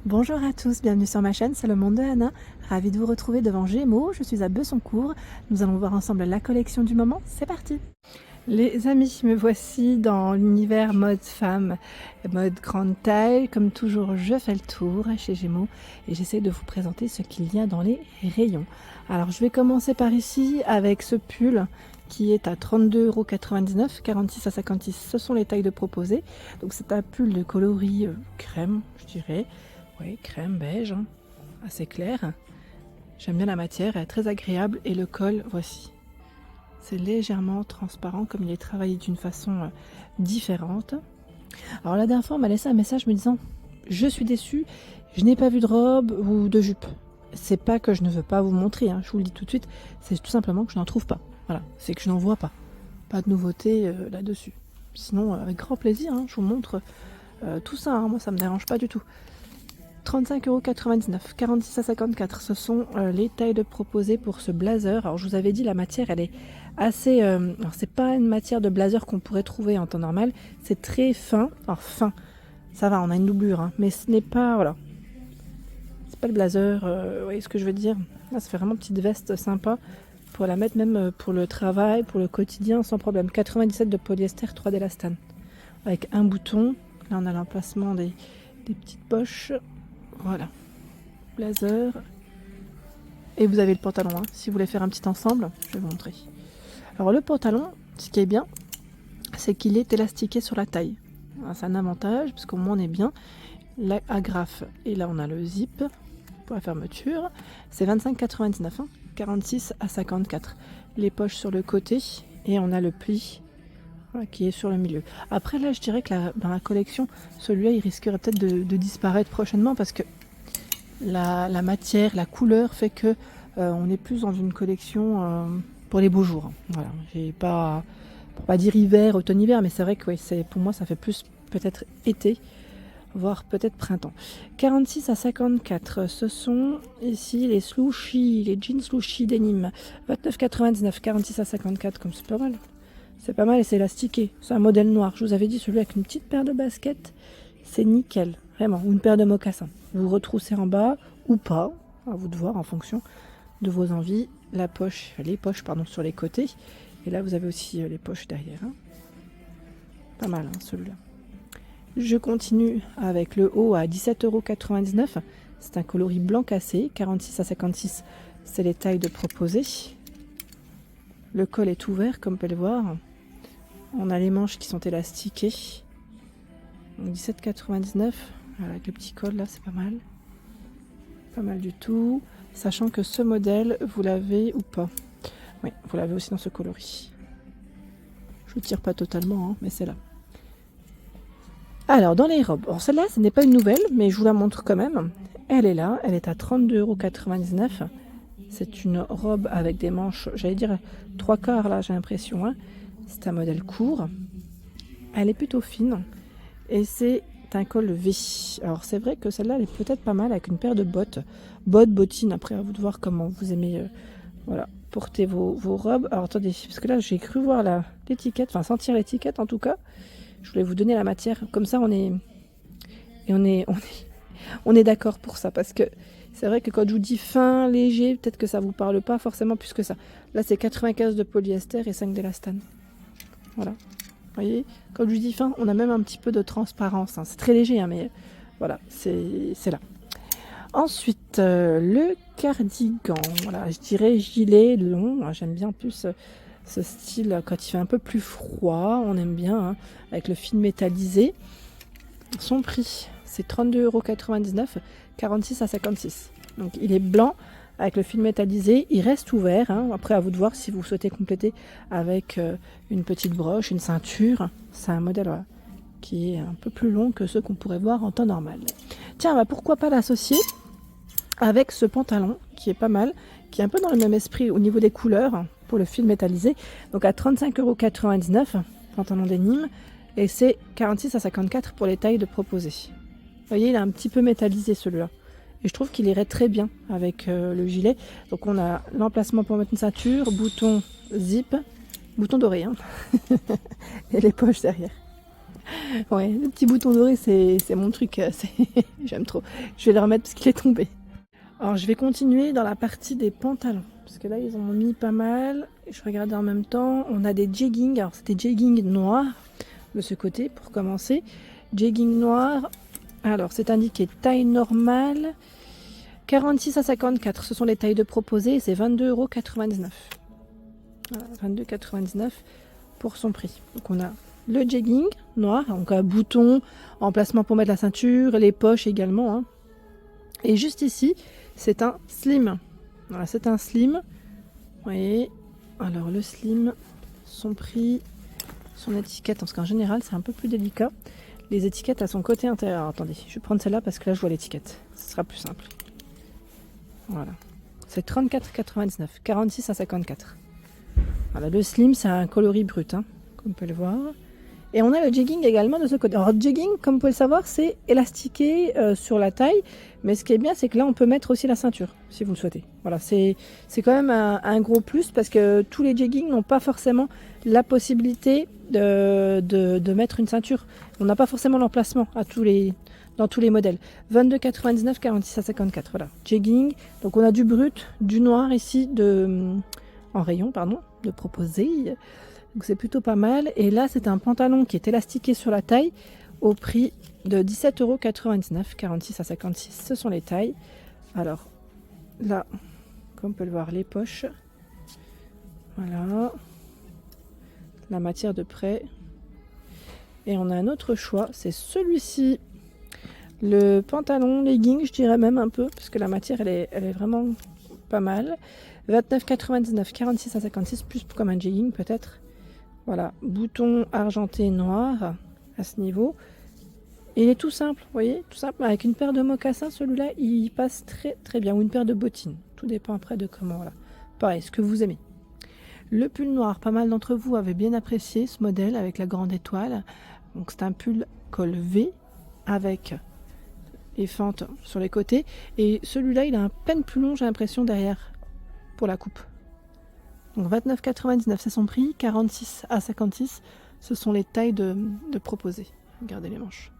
Bonjour à tous, bienvenue sur ma chaîne, c'est le monde de Anna. Ravie de vous retrouver devant Gémeaux, je suis à Bessancourt. Nous allons voir ensemble la collection du moment, c'est parti. Les amis, me voici dans l'univers mode femme, mode grande taille. Comme toujours, je fais le tour chez Gémeaux et j'essaie de vous présenter ce qu'il y a dans les rayons. Alors je vais commencer par ici avec ce pull qui est à 32,99 €, 46 à 56, ce sont les tailles de proposées. Donc c'est un pull de coloris crème, je dirais. Oui, crème beige, hein, assez clair. J'aime bien la matière, elle est très agréable et le col, voici. C'est légèrement transparent comme il est travaillé d'une façon différente. Alors la dernière fois, on m'a laissé un message me disant « Je suis déçue, je n'ai pas vu de robe ou de jupe ». C'est pas que je ne veux pas vous montrer, hein, je vous le dis tout de suite, c'est tout simplement que je n'en trouve pas. Voilà, c'est que je n'en vois pas. Pas de nouveauté là-dessus. Sinon, avec grand plaisir, hein, je vous montre tout ça, hein, moi ça me dérange pas du tout. 35,99 €, 46 à 54, ce sont les tailles de proposées pour ce blazer. Alors je vous avais dit, la matière elle est assez, alors c'est pas une matière de blazer qu'on pourrait trouver en temps normal, c'est très fin, alors fin, ça va, on a une doublure, hein, mais ce n'est pas, voilà, c'est pas le blazer, vous voyez ce que je veux dire. Là ça fait vraiment petite veste sympa, pour la mettre même pour le travail, pour le quotidien sans problème. 97 de polyester, 3 d'élastane, avec un bouton, là on a l'emplacement des petites poches. Voilà, blazer. Et vous avez le pantalon, hein. Si vous voulez faire un petit ensemble, je vais vous montrer. Alors le pantalon, ce qui est bien, c'est qu'il est élastiqué sur la taille. C'est un avantage, parce qu'au moins on est bien. La agrafe, et là on a le zip pour la fermeture. C'est 25,99 €, hein, 46 à 54. Les poches sur le côté, et on a le pli, voilà, qui est sur le milieu. Après là je dirais que dans la collection, celui-là il risquerait peut-être de disparaître prochainement parce que la matière, la couleur fait que on est plus dans une collection pour les beaux jours. Voilà, j'ai pas, pour pas dire hiver, automne-hiver, mais c'est vrai que oui, pour moi ça fait plus peut-être été, voire peut-être printemps. 46 à 54, ce sont ici les slouchis, les jeans slouchis denim. 29,99, 46 à 54, comme c'est pas mal. C'est pas mal et c'est élastiqué. C'est un modèle noir. Je vous avais dit, celui avec une petite paire de baskets, c'est nickel. Vraiment. Ou une paire de mocassins. Vous retroussez en bas ou pas. À vous de voir en fonction de vos envies. Les poches sur les côtés. Et là, vous avez aussi les poches derrière. Hein. Pas mal, hein, celui-là. Je continue avec le haut à 17,99 €. C'est un coloris blanc cassé. 46 à 56, c'est les tailles de proposées. Le col est ouvert, comme vous pouvez le voir. On a les manches qui sont élastiquées. 17,99 €. Avec le petit col là, c'est pas mal. Pas mal du tout. Sachant que ce modèle, vous l'avez ou pas? Oui, vous l'avez aussi dans ce coloris. Je ne tire pas totalement, hein, mais c'est là. Alors, dans les robes. Alors, celle-là, ce n'est pas une nouvelle, mais je vous la montre quand même. Elle est là. Elle est à 32,99 €. C'est une robe avec des manches, j'allais dire 3/4 là, j'ai l'impression. Hein. C'est un modèle court. Elle est plutôt fine. Et c'est un col V. Alors c'est vrai que celle-là, elle est peut-être pas mal avec une paire de bottes. Bottines, après à vous de voir comment vous aimez voilà, porter vos robes. Alors attendez, parce que là j'ai cru voir l'étiquette, enfin sentir l'étiquette en tout cas. Je voulais vous donner la matière. Comme ça on est d'accord pour ça. Parce que c'est vrai que quand je vous dis fin, léger, peut-être que ça vous parle pas forcément plus que ça. Là c'est 95 de polyester et 5 d'élastane. Voilà. Vous voyez, comme je vous dis fin, on a même un petit peu de transparence. Hein. C'est très léger, hein, mais voilà, c'est là. Ensuite, le cardigan. Voilà, je dirais gilet long. J'aime bien plus ce style quand il fait un peu plus froid. On aime bien, hein, avec le fil métallisé. Son prix, c'est 32,99 €, 46 à 56. Donc il est blanc avec le fil métallisé, il reste ouvert, hein. Après à vous de voir si vous souhaitez compléter avec une petite broche, une ceinture. C'est un modèle voilà, qui est un peu plus long que ceux qu'on pourrait voir en temps normal. Tiens, bah, pourquoi pas l'associer avec ce pantalon qui est pas mal, qui est un peu dans le même esprit au niveau des couleurs pour le fil métallisé. Donc à 35,99 €, pantalon denim, et c'est 46 à 54 pour les tailles de proposées. Vous voyez, il est un petit peu métallisé celui-là. Et je trouve qu'il irait très bien avec le gilet. Donc on a l'emplacement pour mettre une ceinture, bouton zip, bouton doré, hein. Et les poches derrière. Ouais, le petit bouton doré, c'est mon truc. J'aime trop. Je vais le remettre parce qu'il est tombé. Alors, je vais continuer dans la partie des pantalons. Parce que là, ils en ont mis pas mal. Je regardais en même temps. On a des jeggings. Alors, c'était jeggings noirs de ce côté pour commencer. Jegging noir. Alors, c'est indiqué taille normale. 46 à 54. Ce sont les tailles de proposées. C'est 22,99 €. Voilà, 22,99 € pour son prix. Donc, on a le jegging noir. Donc, un bouton, emplacement pour mettre la ceinture, les poches également. Hein. Et juste ici, c'est un slim. Voilà, c'est un slim. Vous voyez. Alors, le slim, son prix, son étiquette, parce qu'en général, c'est un peu plus délicat. Les étiquettes à son côté intérieur. Alors, attendez, je vais prendre celle-là parce que là, je vois l'étiquette. Ce sera plus simple. Voilà. C'est 34,99 €. 46 à 54. Voilà, le slim, c'est un coloris brut, hein, comme on peut le voir. Et on a le jegging également de ce côté. Alors, le jegging, comme vous pouvez le savoir, c'est élastiqué sur la taille. Mais ce qui est bien, c'est que là, on peut mettre aussi la ceinture, si vous le souhaitez. Voilà, c'est quand même un gros plus parce que tous les jeggings n'ont pas forcément la possibilité de mettre une ceinture. On n'a pas forcément l'emplacement dans tous les modèles. 22,99 €, 46 à 54. Voilà, jegging. Donc, on a du brut, du noir ici, en rayon, pardon, de proposé. Donc c'est plutôt pas mal. Et là, c'est un pantalon qui est élastiqué sur la taille au prix de 17,99 €, 46 à 56. Ce sont les tailles. Alors là, comme on peut le voir, les poches. Voilà. La matière de près. Et on a un autre choix, c'est celui-ci. Le pantalon legging, je dirais même un peu, parce que la matière, elle est vraiment pas mal. 29,99 €, 46 à 56, plus comme un jegging peut-être. Voilà, bouton argenté noir à ce niveau. Et il est tout simple, vous voyez, tout simple. Avec une paire de mocassins, celui-là, il passe très très bien. Ou une paire de bottines. Tout dépend après de comment, voilà. Pareil, ce que vous aimez. Le pull noir, pas mal d'entre vous avaient bien apprécié ce modèle avec la grande étoile. Donc c'est un pull col V avec les fentes sur les côtés. Et celui-là, il a un peine plus long, j'ai l'impression, derrière pour la coupe. Donc 29,99 €, c'est son prix. 46 à 56, ce sont les tailles de proposées. Regardez les manches.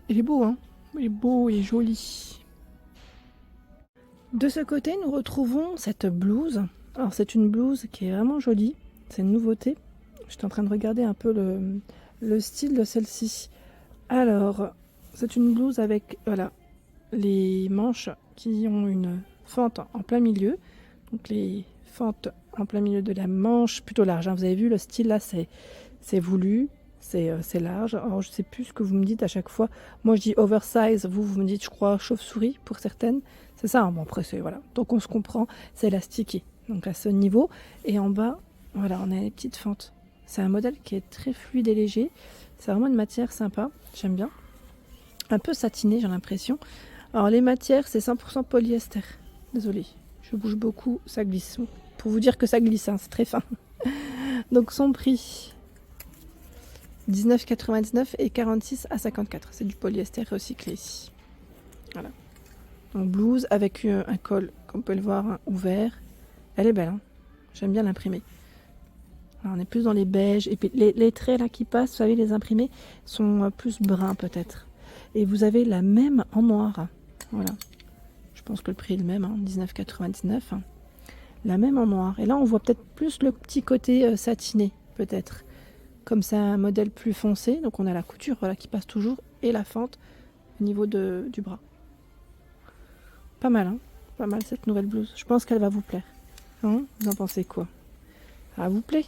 Il est beau, hein? Il est beau, il est joli. De ce côté, nous retrouvons cette blouse. Alors, c'est une blouse qui est vraiment jolie. C'est une nouveauté. J'étais en train de regarder un peu le style de celle-ci. Alors, c'est une blouse avec, voilà, les manches qui ont une fente en plein milieu. Donc les fentes en plein milieu de la manche, plutôt large. Hein. Vous avez vu, le style là, c'est voulu, c'est large. Alors je sais plus ce que vous me dites à chaque fois. Moi je dis oversize, vous me dites, je crois, chauve-souris pour certaines. C'est ça, hein. Bon après c'est, voilà. Donc on se comprend, c'est élastiqué. Donc à ce niveau. Et en bas, voilà, on a les petites fentes. C'est un modèle qui est très fluide et léger. C'est vraiment une matière sympa, j'aime bien. Un peu satiné, j'ai l'impression. Alors les matières, c'est 100% polyester. Désolée. Je bouge beaucoup, ça glisse. Pour vous dire que ça glisse, hein, c'est très fin. Donc son prix, 19,99 € et 46 à 54. C'est du polyester recyclé ici. Voilà. Donc blouse avec un col, comme on peut le voir, hein, ouvert. Elle est belle, hein. J'aime bien l'imprimer. On est plus dans les beiges. Et puis les traits là qui passent, vous savez, les imprimés, sont plus bruns peut-être. Et vous avez la même en noir. Voilà. Je pense que le prix est le même, hein, 19,99 €. La même en noir. Et là, on voit peut-être plus le petit côté satiné, peut-être. Comme c'est un modèle plus foncé, donc on a la couture, voilà, qui passe toujours et la fente au niveau du bras. Pas mal, hein, pas mal cette nouvelle blouse. Je pense qu'elle va vous plaire. Hein, vous en pensez quoi? Ça vous plaît?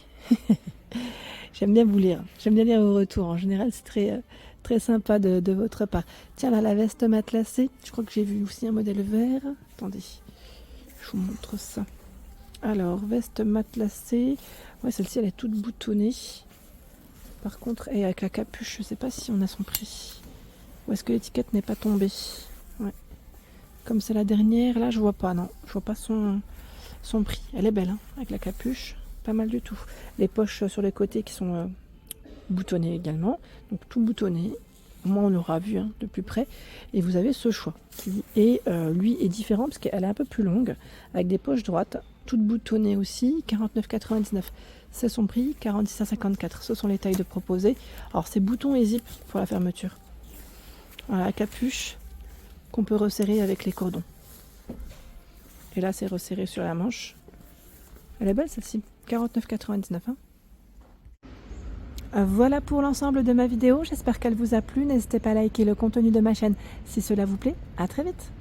J'aime bien vous lire. J'aime bien lire vos retours. En général, c'est très, très sympa de votre part. Tiens, là, la veste matelassée. Je crois que j'ai vu aussi un modèle vert. Attendez, je vous montre ça. Alors, veste matelassée. Ouais, celle-ci, elle est toute boutonnée. Par contre, et avec la capuche, je sais pas si on a son prix. Ou est-ce que l'étiquette n'est pas tombée? Ouais. Comme c'est la dernière, là, je vois pas, non. Je vois pas son prix. Elle est belle, hein, avec la capuche. Pas mal du tout. Les poches sur les côtés qui sont boutonnées également. Donc, tout boutonné. Au moins, on aura vu, hein, de plus près. Et vous avez ce choix qui est, lui, est différent parce qu'elle est un peu plus longue, avec des poches droites, toutes boutonnées aussi. 49,99. c'est son prix, 46 à 54. Ce sont les tailles de proposer. Alors c'est bouton et zip pour la fermeture. Voilà, capuche qu'on peut resserrer avec les cordons. Et là c'est resserré sur la manche. Elle est belle celle-ci, 49,99 hein. Voilà pour l'ensemble de ma vidéo, j'espère qu'elle vous a plu. N'hésitez pas à liker le contenu de ma chaîne si cela vous plaît. À très vite.